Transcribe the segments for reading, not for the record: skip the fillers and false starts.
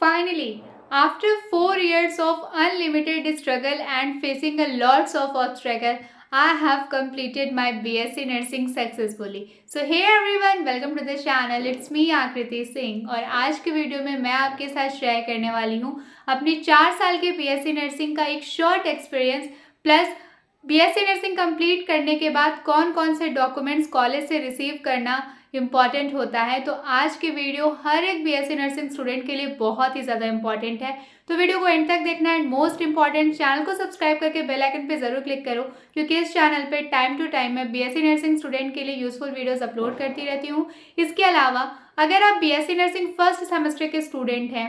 Finally, after 4 years of unlimited struggle and facing a lots of obstacle, I have completed my BSc Nursing successfully. So hey everyone, welcome to the channel. It's me आकृति सिंह और आज के video में मैं आपके साथ share करने वाली हूँ अपनी 4 साल के BSc नर्सिंग का एक short experience plus BSc nursing complete करने के बाद कौन कौन से डॉक्यूमेंट्स कॉलेज से रिसीव करना इम्पॉर्टेंट होता है। तो आज की वीडियो हर एक BSc नर्सिंग स्टूडेंट के लिए बहुत ही ज़्यादा इंपॉर्टेंट है, तो वीडियो को एंड तक देखना एंड मोस्ट इंपॉर्टेंट चैनल को सब्सक्राइब करके बेल आइकन पे ज़रूर क्लिक करो, क्योंकि इस चैनल पे टाइम टू टाइम मैं BSc नर्सिंग स्टूडेंट के लिए यूजफुल वीडियोस अपलोड करती रहती हूँ। इसके अलावा अगर आप BSc नर्सिंग फर्स्ट सेमेस्टर के स्टूडेंट हैं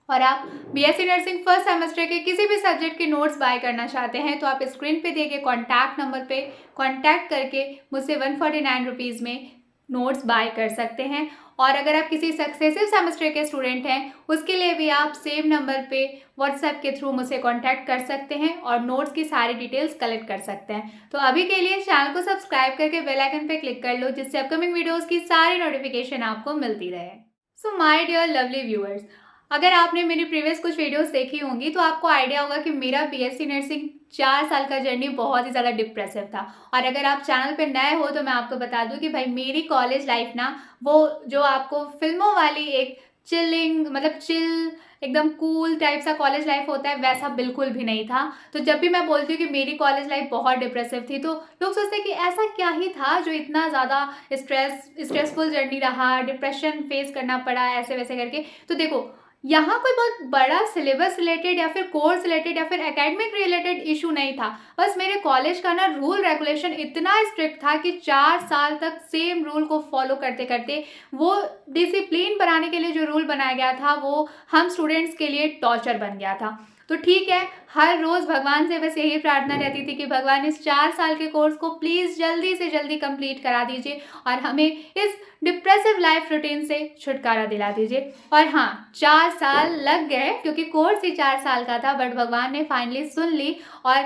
और आप BSc नर्सिंग फर्स्ट सेमेस्टर के किसी भी सब्जेक्ट के नोट्स बाय करना चाहते हैं तो आप स्क्रीन पे दिए गए कॉन्टैक्ट नंबर पे कॉन्टैक्ट करके मुझसे 149 रुपीज़ में नोट्स बाय कर सकते हैं। और अगर आप किसी सक्सेसिव सेमेस्टर के स्टूडेंट हैं उसके लिए भी आप सेम नंबर पे व्हाट्सएप के थ्रू मुझसे कांटेक्ट कर सकते हैं और नोट्स की सारी डिटेल्स कलेक्ट कर सकते हैं। तो अभी के लिए चैनल को सब्सक्राइब करके बेल आइकन पे क्लिक कर लो, जिससे अपकमिंग वीडियोज़ की सारी नोटिफिकेशन आपको मिलती रहे। So my dear lovely viewers, अगर आपने मेरी प्रीवियस कुछ वीडियोस देखी होंगी तो आपको आइडिया होगा कि मेरा BSc नर्सिंग 4 साल का जर्नी बहुत ही ज़्यादा डिप्रेसिव था। और अगर आप चैनल पे नए हो तो मैं आपको बता दूं कि भाई मेरी कॉलेज लाइफ ना, वो जो आपको फिल्मों वाली एक चिलिंग मतलब चिल एकदम कूल टाइप सा कॉलेज लाइफ होता है, वैसा बिल्कुल भी नहीं था। तो जब भी मैं बोलती हूँ कि मेरी कॉलेज लाइफ बहुत डिप्रेसिव थी तो लोग सोचते हैं कि ऐसा क्या ही था जो इतना ज़्यादा स्ट्रेसफुल जर्नी रहा, डिप्रेशन फेस करना पड़ा ऐसे वैसे करके। तो देखो, यहाँ कोई बहुत बड़ा सिलेबस रिलेटेड या फिर कोर्स रिलेटेड या फिर एकेडमिक रिलेटेड इशू नहीं था। बस मेरे कॉलेज का ना रूल रेगुलेशन इतना स्ट्रिक्ट था कि 4 साल तक सेम रूल को फॉलो करते करते वो डिसिप्लिन बनाने के लिए जो रूल बनाया गया था वो हम स्टूडेंट्स के लिए टॉर्चर बन गया था। तो ठीक है, हर रोज़ भगवान से बस यही प्रार्थना रहती थी कि भगवान इस 4 साल के कोर्स को प्लीज़ जल्दी से जल्दी कंप्लीट करा दीजिए और हमें इस डिप्रेसिव लाइफ रूटीन से छुटकारा दिला दीजिए। और हाँ, 4 साल लग गए क्योंकि कोर्स ही 4 साल का था, बट भगवान ने फाइनली सुन ली। और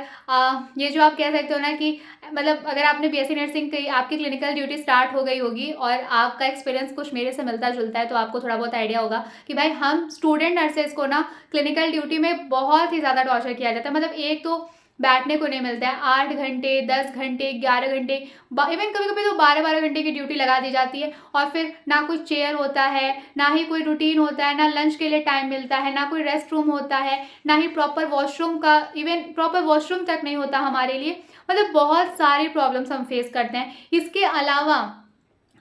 ये जो आप कह सकते हो ना कि मतलब अगर आपने BSc नर्सिंग की आपकी क्लिनिकल ड्यूटी स्टार्ट हो गई होगी और आपका एक्सपीरियंस कुछ मेरे से मिलता जुलता है तो आपको थोड़ा बहुत आइडिया होगा कि भाई हम स्टूडेंट नर्सेज को ना क्लिनिकल ड्यूटी में बहुत ही ज़्यादा टॉर्चर किया जाता है। मतलब एक तो बैठने को नहीं मिलता है, 8 घंटे 10 घंटे 11 घंटे इवन कभी कभी तो 12-12 घंटे की ड्यूटी लगा दी जाती है। और फिर ना कोई चेयर होता है, ना ही कोई रूटीन होता है, ना लंच के लिए टाइम मिलता है, ना कोई रेस्ट रूम होता है, ना ही प्रॉपर वॉशरूम का, इवन प्रॉपर वॉशरूम तक नहीं होता हमारे लिए। मतलब बहुत सारी प्रॉब्लम्स हम फेस करते हैं। इसके अलावा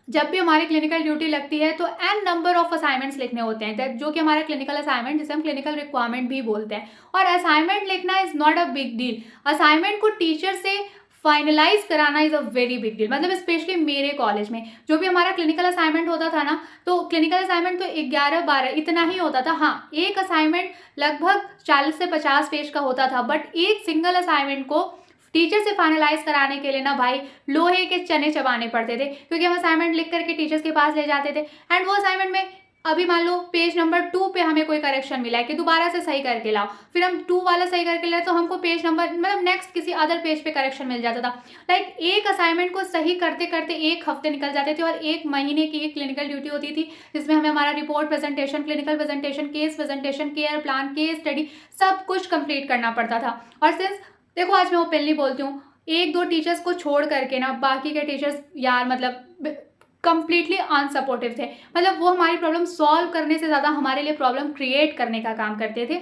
जब भी हमारी क्लिनिकल ड्यूटी लगती है तो एन नंबर ऑफ असाइनमेंट्स लिखने होते हैं, जो कि हमारा क्लिनिकल असाइनमेंट जिसे हम क्लिनिकल रिक्वायरमेंट भी बोलते हैं। और असाइनमेंट लिखना is not a big deal. Assignment को टीचर से फाइनलाइज कराना is a very big deal. मतलब स्पेशली मेरे कॉलेज में जो भी हमारा क्लिनिकल असाइनमेंट होता था ना, तो क्लिनिकल असाइनमेंट तो 11-12 इतना ही होता था। हाँ, एक असाइनमेंट लगभग 40 से 50 पेज का होता था, बट एक सिंगल असाइनमेंट को टीचर से फाइनलाइज कराने के लिए ना भाई लोहे के चने चबाने पड़ते थे, क्योंकि हम असाइनमेंट लिख करके टीचर्स के पास ले जाते थे एंड वो असाइनमेंट में अभी मान लो पेज नंबर 2 पे हमें कोई करेक्शन मिला है कि दोबारा से सही करके लाओ, फिर हम 2 वाला सही करके लाए तो हमको पेज नंबर मतलब नेक्स्ट किसी अदर पेज पे करेक्शन मिल जाता था। लाइक एक असाइनमेंट को सही करते करते 1 हफ्ते निकल जाते थे और 1 महीने की एक क्लिनिकल ड्यूटी होती थी जिसमें हमें हमारा report presentation, clinical presentation, case presentation, care plan, case study सब कुछ कंप्लीट करना पड़ता था। और सिंस देखो, आज मैं ओपनली बोलती हूँ, 1-2 टीचर्स को छोड़ करके ना बाकी के टीचर्स यार मतलब कंप्लीटली अनसपोर्टिव थे। मतलब वो हमारी प्रॉब्लम सॉल्व करने से ज़्यादा हमारे लिए प्रॉब्लम क्रिएट करने का काम करते थे।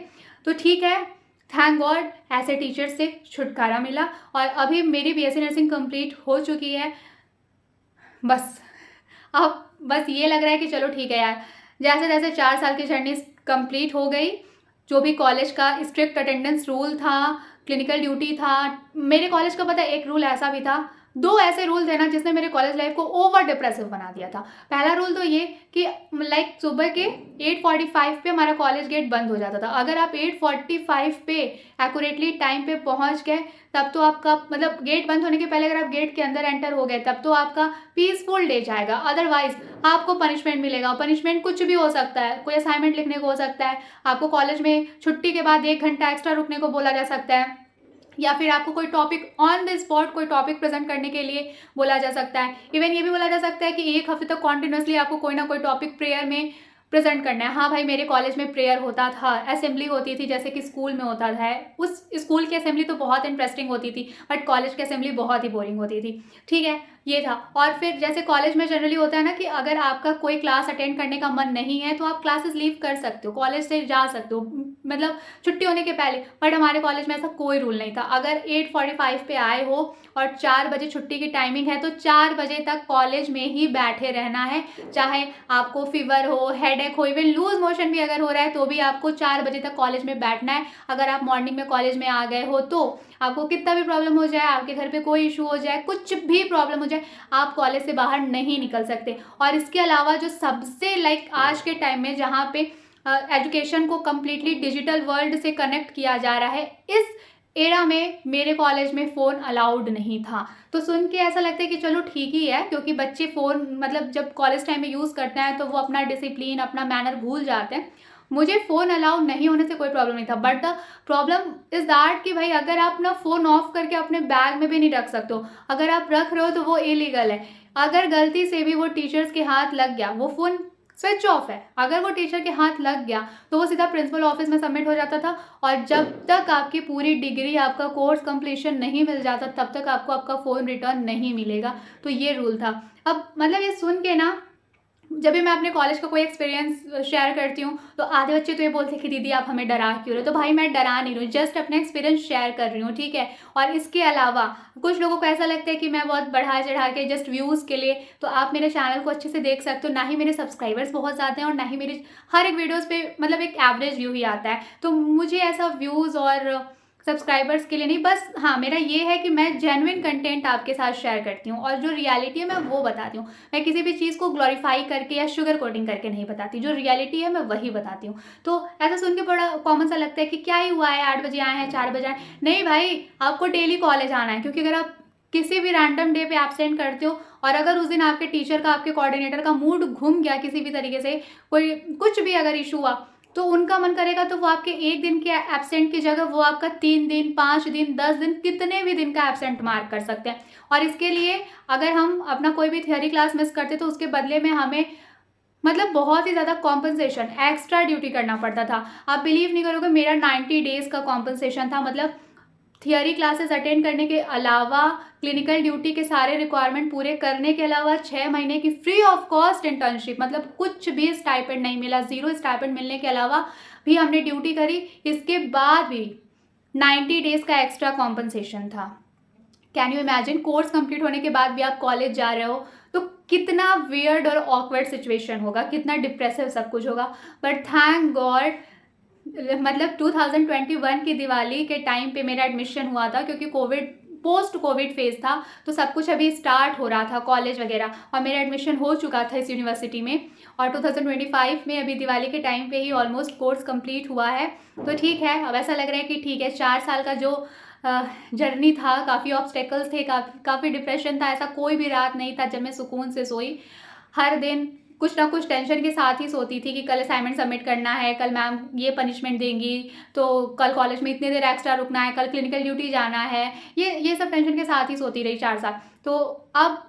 तो ठीक है, थैंक गॉड ऐसे टीचर्स से छुटकारा मिला और अभी मेरी BSc नर्सिंग कंप्लीट हो चुकी है। बस अब बस ये लग रहा है कि चलो ठीक है यार, जैसे जैसे 4 साल की जर्नी कंप्लीट हो गई, जो भी कॉलेज का स्ट्रिक्ट अटेंडेंस रूल था, क्लिनिकल ड्यूटी था, मेरे कॉलेज का पता है एक रूल ऐसा भी था, 2 ऐसे रूल थे ना जिसने मेरे कॉलेज लाइफ को ओवर डिप्रेसिव बना दिया था। पहला रूल तो ये कि लाइक सुबह के 8:45 पे हमारा कॉलेज गेट बंद हो जाता था। अगर आप 8:45 पे एक्यूरेटली टाइम पे पहुंच गए तब तो आपका मतलब गेट बंद होने के पहले अगर आप गेट के अंदर एंटर हो गए तब तो आपका पीसफुल डे जाएगा। अदरवाइज आपको पनिशमेंट मिलेगा। पनिशमेंट कुछ भी हो सकता है, कोई असाइनमेंट लिखने को हो सकता है, आपको कॉलेज में छुट्टी के बाद 1 घंटा एक्स्ट्रा रुकने को बोला जा सकता है, या फिर आपको कोई टॉपिक ऑन द स्पॉट कोई टॉपिक प्रेजेंट करने के लिए बोला जा सकता है। इवन ये भी बोला जा सकता है कि 1 हफ्ते तक कॉन्टिन्यूसली आपको कोई ना कोई टॉपिक प्रेयर में प्रेजेंट करना है। हाँ भाई, मेरे कॉलेज में प्रेयर होता था, असेंबली होती थी जैसे कि स्कूल में होता था। उस स्कूल की असेंबली तो बहुत इंटरेस्टिंग होती थी, बट कॉलेज की असेंबली बहुत ही बोरिंग होती थी। ठीक है, ये था। और फिर जैसे कॉलेज में जनरली होता है ना कि अगर आपका कोई क्लास अटेंड करने का मन नहीं है तो आप क्लासेस लीव कर सकते हो, कॉलेज से जा सकते हो, मतलब छुट्टी होने के पहले। बट हमारे कॉलेज में ऐसा कोई रूल नहीं था। अगर 8:45 पे आए हो और 4 बजे छुट्टी की टाइमिंग है तो 4 बजे तक कॉलेज में ही बैठे रहना है। चाहे आपको फीवर हो, हेडेक हो, इवन लूज मोशन भी अगर हो रहा है तो भी आपको 4 बजे तक कॉलेज में बैठना है। अगर आप मॉर्निंग में कॉलेज में आ गए हो तो आपको कितना भी प्रॉब्लम हो जाए, आपके घर पे कोई इशू हो जाए, कुछ भी प्रॉब्लम हो जाए, आप कॉलेज से बाहर नहीं निकल सकते। और इसके अलावा जो सबसे आज के टाइम में जहाँ पे एजुकेशन को कम्प्लीटली डिजिटल वर्ल्ड से कनेक्ट किया जा रहा है, इस एरा में मेरे कॉलेज में फ़ोन अलाउड नहीं था। तो सुन के ऐसा लगता है कि चलो ठीक ही है, क्योंकि बच्चे फ़ोन मतलब जब कॉलेज टाइम में यूज़ करते हैं तो वो अपना डिसिप्लिन, अपना मैनर भूल जाते हैं। मुझे फ़ोन अलाउड नहीं होने से कोई प्रॉब्लम नहीं था, but the problem is that कि भाई अगर आप ना फ़ोन ऑफ करके अपने बैग में भी नहीं रख सकते हो, अगर आप रख रहे हो तो वो इलीगल है। अगर गलती से भी वो टीचर्स के हाथ लग गया, वो फ़ोन स्विच ऑफ है, अगर वो टीचर के हाथ लग गया तो वो सीधा प्रिंसिपल ऑफिस में सबमिट हो जाता था। और जब तक आपकी पूरी डिग्री, आपका कोर्स कंप्लीशन नहीं मिल जाता, तब तक आपको आपका फ़ोन रिटर्न नहीं मिलेगा। तो ये रूल था। अब मतलब ये सुन के ना, जब भी मैं अपने कॉलेज का कोई एक्सपीरियंस शेयर करती हूँ तो आधे बच्चे तो ये बोलते हैं कि दीदी आप हमें डरा क्यों रहे हो। तो भाई मैं डरा नहीं रही हूँ, जस्ट अपना एक्सपीरियंस शेयर कर रही हूँ, ठीक है। और इसके अलावा कुछ लोगों को ऐसा लगता है कि मैं बहुत बढ़ा चढ़ा के जस्ट व्यूज़ के लिए, तो आप मेरे चैनल को अच्छे से देख सकते हो। ना ही मेरे सब्सक्राइबर्स बहुत ज़्यादा हैं और ना ही मेरे हर एक वीडियोज़ पे मतलब एक एवरेज व्यू ही आता है। तो मुझे ऐसा व्यूज़ और सब्सक्राइबर्स के लिए नहीं, बस हाँ मेरा ये है कि मैं जेन्युइन कंटेंट आपके साथ शेयर करती हूँ और जो रियलिटी है मैं वो बताती हूँ। मैं किसी भी चीज़ को ग्लोरीफाई करके या शुगर कोटिंग करके नहीं बताती, जो रियलिटी है मैं वही बताती हूँ। तो ऐसा सुन के बड़ा कॉमन सा लगता है कि क्या ही हुआ है, 8 बजे आए हैं, 4 बजे आए। नहीं भाई, आपको डेली कॉलेज आना है, क्योंकि अगर आप किसी भी रैंडम डे पे एब्सेंट करते हो और अगर उस दिन आपके टीचर का, आपके कोऑर्डिनेटर का मूड घूम गया किसी भी तरीके से, कोई कुछ भी अगर इशू हुआ, तो उनका मन करेगा तो वो आपके 1 दिन के एब्सेंट की जगह वो आपका 3 दिन, 5 दिन, 10 दिन, कितने भी दिन का एब्सेंट मार्क कर सकते हैं। और इसके लिए अगर हम अपना कोई भी थियोरी क्लास मिस करते तो उसके बदले में हमें मतलब बहुत ही ज़्यादा कॉम्पनसेशन, एक्स्ट्रा ड्यूटी करना पड़ता था। आप बिलीव नहीं करोगे, मेरा 90 डेज़ का कॉम्पनसेशन था। मतलब थियरी क्लासेस अटेंड करने के अलावा, क्लिनिकल ड्यूटी के सारे रिक्वायरमेंट पूरे करने के अलावा 6 महीने की फ्री ऑफ कॉस्ट इंटर्नशिप, मतलब कुछ भी स्टाइपेंड नहीं मिला, ज़ीरो स्टाइपेंड मिलने के अलावा भी हमने ड्यूटी करी। इसके बाद भी 90 डेज़ का एक्स्ट्रा कॉम्पनसेशन था। Can you imagine, course complete होने के बाद भी आप कॉलेज जा रहे हो तो कितना वियर्ड और ऑकवर्ड सिचुएशन होगा, कितना डिप्रेसिव सब कुछ होगा। बट थैंक गॉड, मतलब 2021 की दिवाली के टाइम पे मेरा एडमिशन हुआ था, क्योंकि कोविड, पोस्ट कोविड फेज़ था, तो सब कुछ अभी स्टार्ट हो रहा था कॉलेज वगैरह, और मेरा एडमिशन हो चुका था इस यूनिवर्सिटी में। और 2025 में अभी दिवाली के टाइम पे ही ऑलमोस्ट कोर्स कंप्लीट हुआ है। तो ठीक है, अब ऐसा लग रहा है कि ठीक है, 4 साल का जो जर्नी था, काफ़ी ऑब्स्टेकल्स थे, काफ़ी डिप्रेशन था। ऐसा कोई भी रात नहीं था जब मैं सुकून से सोई। हर दिन कुछ ना कुछ टेंशन के साथ ही सोती थी कि कल असाइनमेंट सबमिट करना है, कल मैम ये पनिशमेंट देंगी, तो कल कॉलेज में इतने देर एक्स्ट्रा रुकना है, कल क्लिनिकल ड्यूटी जाना है। ये सब टेंशन के साथ ही सोती रही 4 साल। तो अब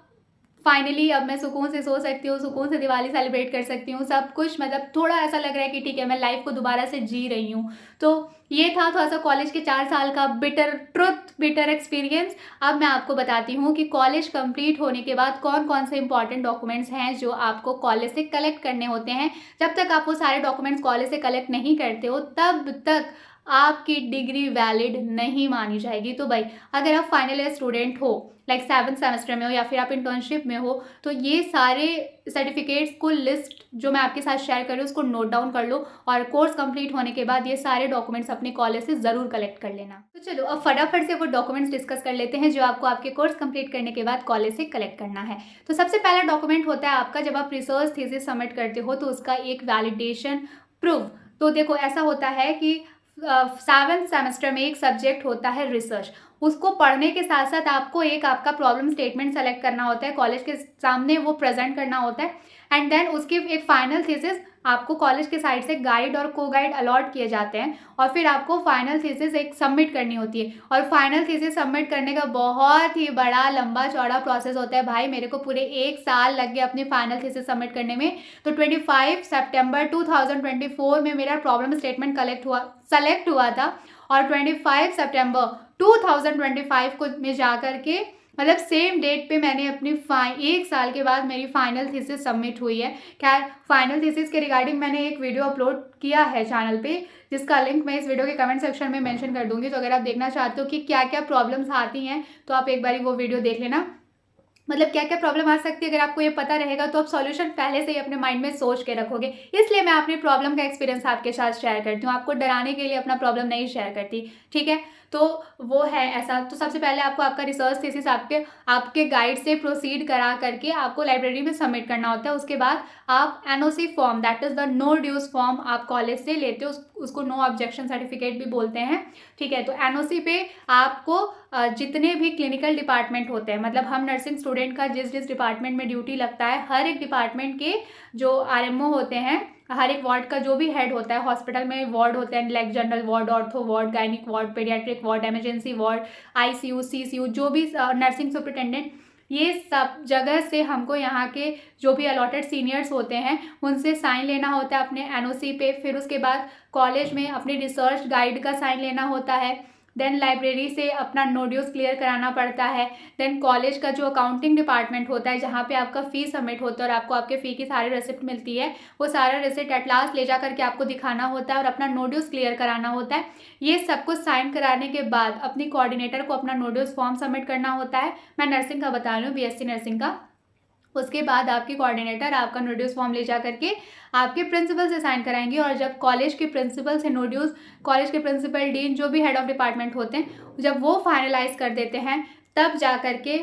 फाइनली अब मैं सुकून से सो सकती हूँ, सुकून से दिवाली सेलिब्रेट कर सकती हूँ, सब कुछ मतलब थोड़ा ऐसा लग रहा है कि ठीक है, मैं लाइफ को दोबारा से जी रही हूँ। तो ये था थोड़ा सा कॉलेज के 4 साल का बिटर ट्रुथ, बिटर एक्सपीरियंस। अब मैं आपको बताती हूँ कि कॉलेज कंप्लीट होने के बाद कौन कौन से इंपॉर्टेंट डॉक्यूमेंट्स हैं जो आपको कॉलेज से कलेक्ट करने होते हैं। जब तक आप वो सारे डॉक्यूमेंट्स कॉलेज से कलेक्ट नहीं करते हो तब तक आपकी डिग्री वैलिड नहीं मानी जाएगी। तो भाई अगर आप फाइनल ईयर स्टूडेंट हो, 7th सेमेस्टर में हो, या फिर आप इंटर्नशिप में हो, तो ये सारे सर्टिफिकेट्स को लिस्ट जो मैं आपके साथ शेयर कर रही हूँ उसको नोट डाउन कर लो, और कोर्स कंप्लीट होने के बाद ये सारे डॉक्यूमेंट्स अपने कॉलेज से ज़रूर कलेक्ट कर लेना। तो चलो अब फटाफट से वो डॉक्यूमेंट्स डिस्कस कर लेते हैं जो आपको आपके कोर्स कंप्लीट करने के बाद कॉलेज से कलेक्ट करना है। तो सबसे पहला डॉक्यूमेंट होता है आपका, जब आप रिसर्च थीसिस सबमिट करते हो तो उसका एक वैलिडेशन प्रूफ। तो देखो ऐसा होता है कि 7th सेमेस्टर में एक सब्जेक्ट होता है रिसर्च, उसको पढ़ने के साथ साथ आपको एक आपका प्रॉब्लम स्टेटमेंट सेलेक्ट करना होता है, कॉलेज के सामने वो प्रेजेंट करना होता है, एंड देन उसकी एक फाइनल थीसिस आपको कॉलेज के साइड से गाइड और को गाइड अलॉट किए जाते हैं और फिर आपको फाइनल थीसिस एक सबमिट करनी होती है। और फाइनल थीसिस सबमिट करने का बहुत ही बड़ा लंबा चौड़ा प्रोसेस होता है भाई। मेरे को पूरे 1 साल लग गया अपनी फाइनल थीसिस सबमिट करने में। तो 25 सितंबर 2024 में मेरा प्रॉब्लम स्टेटमेंट सेलेक्ट हुआ था और 25 सितंबर 2025 को में जा कर के मतलब सेम डेट पे मैंने अपनी 1 साल के बाद मेरी फाइनल थीसिस सबमिट हुई है। खैर फाइनल थीसिस के रिगार्डिंग मैंने एक वीडियो अपलोड किया है चैनल पे, जिसका लिंक मैं इस वीडियो के कमेंट सेक्शन में मेंशन कर दूंगी। तो अगर आप देखना चाहते हो कि क्या क्या प्रॉब्लम्स आती हैं तो आप एक बारी वो वीडियो देख लेना। मतलब क्या क्या प्रॉब्लम आ सकती है, अगर आपको ये पता रहेगा तो आप सॉल्यूशन पहले से ही अपने माइंड में सोच के रखोगे। इसलिए मैं अपनी प्रॉब्लम का एक्सपीरियंस आपके साथ शेयर करती हूँ, आपको डराने के लिए अपना प्रॉब्लम नहीं शेयर करती, ठीक है। तो वो है ऐसा। तो सबसे पहले आपको आपका रिसर्च थीसिस आपके गाइड से प्रोसीड करा करके आपको लाइब्रेरी में सबमिट करना होता है। उसके बाद आप NOC form, that is the no dues form, आप कॉलेज से लेते हो, उसको नो ऑब्जेक्शन सर्टिफिकेट भी बोलते हैं, ठीक है। तो एनओसी पे आपको जितने भी क्लिनिकल डिपार्टमेंट होते हैं, मतलब हम नर्सिंग स्टूडेंट का जिस जिस डिपार्टमेंट में ड्यूटी लगता है, हर एक डिपार्टमेंट के जो आरएमओ होते हैं, हर एक वार्ड का जो भी हेड होता है, हॉस्पिटल में वार्ड होते हैं like general ward, ortho ward, gynaec ward, paediatric ward, emergency ward, ICU, CCU, जो भी नर्सिंग सुपरिटेंडेंट, ये सब जगह से हमको यहाँ के जो भी अलॉटेड सीनियर्स होते हैं उनसे साइन लेना होता है अपने एनओसी पे। फिर उसके बाद कॉलेज में अपनी रिसर्च गाइड का साइन लेना होता है। देन लाइब्रेरी से अपना नो ड्यूज क्लियर कराना पड़ता है। देन कॉलेज का जो अकाउंटिंग डिपार्टमेंट होता है, जहाँ पे आपका फ़ी सबमिट होता है और आपको आपके फ़ी की सारी रिसिप्ट मिलती है, वो सारा रिसिप्ट एट लास्ट ले जा करके आपको दिखाना होता है और अपना नो ड्यूज क्लियर कराना होता है। ये सब कुछ साइन कराने के बाद अपनी कोऑर्डिनेटर को अपना नो ड्यूज फॉर्म सबमिट करना होता है। मैं नर्सिंग का बता रही हूँ, बीएससी नर्सिंग का। उसके बाद आपकी कोऑर्डिनेटर आपका नोड्यूस फॉर्म ले जा करके आपके प्रिंसिपल से साइन कराएंगे। और जब कॉलेज के प्रिंसिपल से नोड्यूस, कॉलेज के प्रिंसिपल, डीन, जो भी हेड ऑफ डिपार्टमेंट होते हैं, जब वो फाइनलाइज कर देते हैं तब जा करके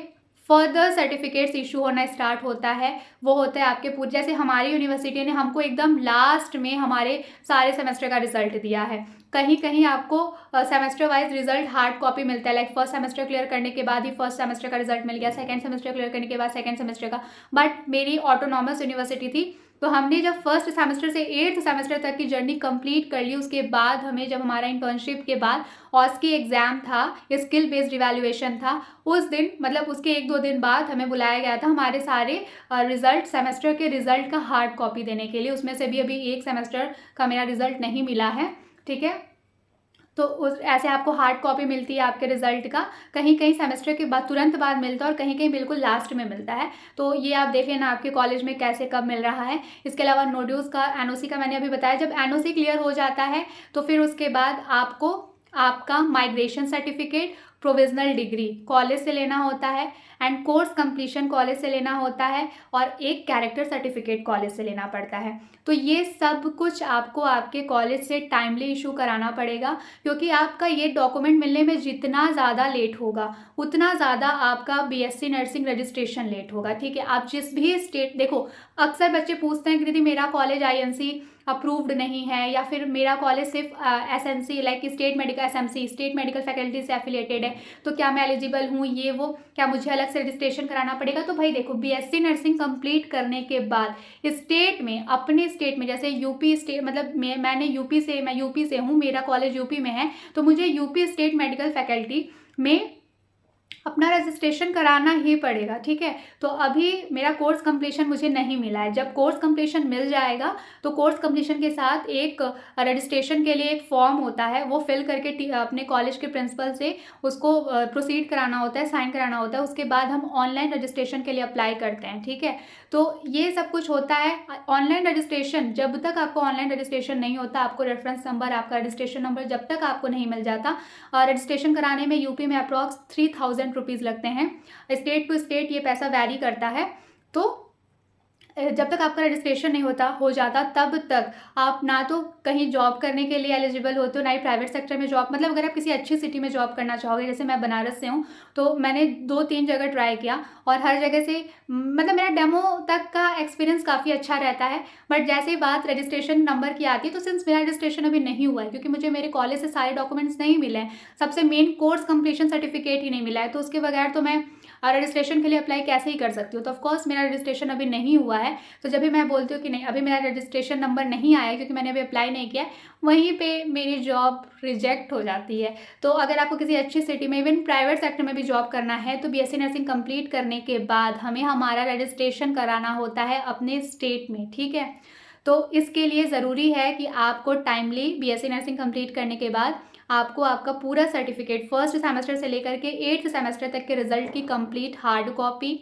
फर्दर सर्टिफिकेट्स इशू होना स्टार्ट होता है। वो होता है आपके पूरे, जैसे हमारी यूनिवर्सिटी ने हमको एकदम लास्ट में हमारे सारे सेमेस्टर का रिजल्ट दिया है। कहीं कहीं आपको semester wise result hard copy मिलता है, लाइक फर्स्ट सेमेस्टर क्लियर करने के बाद ही फर्स्ट सेमेस्टर का रिजल्ट मिल गया, सेकंड सेमेस्टर क्लियर करने के बाद सेकंड सेमेस्टर का। बट मेरी ऑटोनॉमस यूनिवर्सिटी थी, तो हमने जब फर्स्ट सेमेस्टर से 8th सेमेस्टर तक की जर्नी कंप्लीट कर ली, उसके बाद हमें जब हमारा इंटर्नशिप के बाद ऑस्की एग्ज़ाम था, स्किल बेस्ड इवैल्यूएशन था, उस दिन मतलब उसके 1-2 दिन बाद हमें बुलाया गया था हमारे सारे रिजल्ट, सेमेस्टर के रिजल्ट का हार्ड कॉपी देने के लिए। उसमें से भी अभी एक सेमेस्टर का मेरा रिजल्ट नहीं मिला है, ठीक है। तो उस ऐसे आपको हार्ड कॉपी मिलती है आपके रिजल्ट का, कहीं कहीं सेमेस्टर के बाद तुरंत बाद मिलता है और कहीं कहीं बिल्कुल लास्ट में मिलता है। तो ये आप देख लेना आपके कॉलेज में कैसे कब मिल रहा है। इसके अलावा नोड्यूस का, एनओसी का मैंने अभी बताया। जब एनओसी क्लियर हो जाता है तो फिर उसके बाद आपको आपका migration certificate, provisional degree college से लेना होता है, एंड कोर्स कंप्लीशन कॉलेज से लेना होता है, और एक कैरेक्टर सर्टिफिकेट कॉलेज से लेना पड़ता है। तो ये सब कुछ आपको आपके कॉलेज से टाइमली इशू कराना पड़ेगा, क्योंकि आपका ये डॉक्यूमेंट मिलने में जितना ज़्यादा लेट होगा उतना ज़्यादा आपका बीएससी नर्सिंग रजिस्ट्रेशन लेट होगा, ठीक है। आप जिस भी स्टेट, देखो अक्सर बच्चे पूछते हैं कि दीदी मेरा कॉलेज आईएनसी अप्रूव्ड नहीं है, या फिर मेरा कॉलेज सिर्फ SMC like state medical, SMC state medical faculty से एफिलिएटेड है, तो क्या मैं एलिजिबल हूँ, ये वो, क्या मुझे अलग से रजिस्ट्रेशन कराना पड़ेगा। तो भाई देखो, बीएससी नर्सिंग कंप्लीट करने के बाद स्टेट में, अपने स्टेट में, जैसे यूपी स्टेट, मतलब मैं यूपी से हूँ, मेरा कॉलेज यूपी में है, तो मुझे यूपी स्टेट मेडिकल फैकल्टी में अपना रजिस्ट्रेशन कराना ही पड़ेगा, ठीक है। तो अभी मेरा कोर्स कंप्लीशन मुझे नहीं मिला है। जब कोर्स कंप्लीशन मिल जाएगा तो कोर्स कंप्लीशन के साथ एक रजिस्ट्रेशन के लिए एक फॉर्म होता है, वो फिल करके अपने कॉलेज के प्रिंसिपल से उसको प्रोसीड कराना होता है, साइन कराना होता है। उसके बाद हम ऑनलाइन रजिस्ट्रेशन के लिए अप्लाई करते हैं, ठीक है। तो ये सब कुछ होता है। ऑनलाइन रजिस्ट्रेशन, जब तक आपको ऑनलाइन रजिस्ट्रेशन नहीं होता, आपको रेफरेंस नंबर, आपका रजिस्ट्रेशन नंबर जब तक आपको नहीं मिल जाता, रजिस्ट्रेशन कराने में यूपी में अप्रॉक्स 3000 रुपीज़ लगते हैं। स्टेट टू स्टेट ये पैसा वैरी करता है। तो जब तक आपका रजिस्ट्रेशन नहीं हो जाता तब तक आप ना तो कहीं जॉब करने के लिए एलिजिबल होते हो, ना ही प्राइवेट सेक्टर में जॉब, मतलब अगर आप किसी अच्छी सिटी में जॉब करना चाहोगे, जैसे मैं बनारस से हूँ, तो मैंने 2-3 जगह ट्राई किया और हर जगह से मतलब मेरा डेमो तक का एक्सपीरियंस काफ़ी अच्छा रहता है। बट जैसे ही बात रजिस्ट्रेशन नंबर की आती है, तो सिंस मेरा रजिस्ट्रेशन अभी नहीं हुआ है, क्योंकि मुझे मेरे कॉलेज से सारे डॉक्यूमेंट्स नहीं मिले हैं, सबसे मेन कोर्स कंप्लीशन सर्टिफिकेट ही नहीं मिला है, तो उसके बगैर तो मैं रजिस्ट्रेशन के लिए अप्लाई कैसे ही कर सकती हूँ। तो ऑफकोर्स मेरा रजिस्ट्रेशन अभी नहीं हुआ है, तो जब भी मैं बोलती हूँ कि नहीं अभी मेरा रजिस्ट्रेशन नंबर नहीं आया क्योंकि मैंने अभी अप्लाई नहीं किया, वहीं पे मेरी जॉब रिजेक्ट हो जाती है। तो अगर आपको किसी अच्छी सिटी में, इवन प्राइवेट सेक्टर में भी जॉब करना है, तो बीएससी नर्सिंग कंप्लीट करने के बाद हमें हमारा रजिस्ट्रेशन कराना होता है अपने स्टेट में, ठीक है। तो इसके लिए ज़रूरी है कि आपको टाइमली बीएससी नर्सिंग कंप्लीट करने के बाद आपको आपका पूरा सर्टिफिकेट फर्स्ट सेमेस्टर से लेकर के 8th सेमेस्टर तक के रिजल्ट की कंप्लीट हार्ड कॉपी,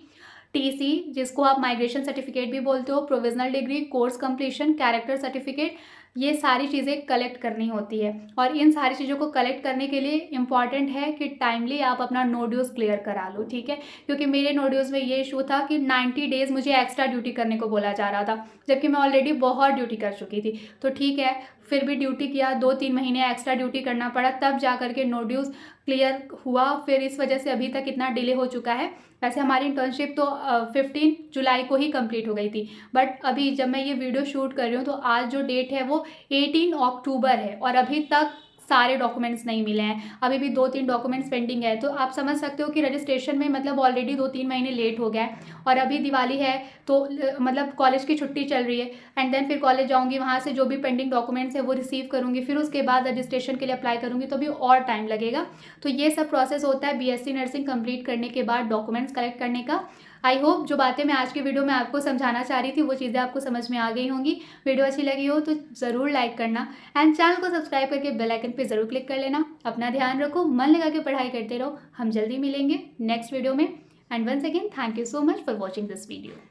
टीसी जिसको आप माइग्रेशन सर्टिफिकेट भी बोलते हो, provisional degree, course completion, character certificate, ये सारी चीज़ें कलेक्ट करनी होती है। और इन सारी चीज़ों को कलेक्ट करने के लिए इम्पॉर्टेंट है कि टाइमली आप अपना नोड्यूज़ क्लियर करा लो, ठीक है। क्योंकि मेरे नोड्यूज़ में ये इशू था कि 90 डेज़ मुझे एक्स्ट्रा ड्यूटी करने को बोला जा रहा था, जबकि मैं ऑलरेडी बहुत ड्यूटी कर चुकी थी। तो ठीक है, फिर भी ड्यूटी किया, 2-3 महीने एक्स्ट्रा ड्यूटी करना पड़ा, तब जा करके नोड्यूज़ क्लियर हुआ। फिर इस वजह से अभी तक इतना डिले हो चुका है। वैसे हमारी इंटर्नशिप तो 15 जुलाई को ही कंप्लीट हो गई थी, बट अभी जब मैं ये वीडियो शूट कर रही हूँ तो आज जो डेट है वो 18 अक्टूबर है और अभी तक सारे डॉक्यूमेंट्स नहीं मिले हैं, अभी भी 2-3 डॉक्यूमेंट्स पेंडिंग है। तो आप समझ सकते हो कि रजिस्ट्रेशन में मतलब ऑलरेडी 2-3 महीने लेट हो गया है और अभी दिवाली है, तो मतलब कॉलेज की छुट्टी चल रही है, एंड देन फिर कॉलेज जाऊँगी, वहाँ से जो भी पेंडिंग डॉक्यूमेंट्स है वो रिसीव करूँगी, फिर उसके बाद रजिस्ट्रेशन के लिए अप्लाई करूँगी, तो अभी और टाइम लगेगा। तो ये सब प्रोसेस होता है बीएससी नर्सिंग कंप्लीट करने के बाद डॉक्यूमेंट्स कलेक्ट करने का। आई होप जो बातें मैं आज की वीडियो में आपको समझाना चाह रही थी वो चीज़ें आपको समझ में आ गई होंगी। वीडियो अच्छी लगी हो तो ज़रूर लाइक करना एंड चैनल को सब्सक्राइब करके बेल आइकन पे ज़रूर क्लिक कर लेना। अपना ध्यान रखो, मन लगा के पढ़ाई करते रहो। हम जल्दी मिलेंगे नेक्स्ट वीडियो में and once again thank you so much for watching this video.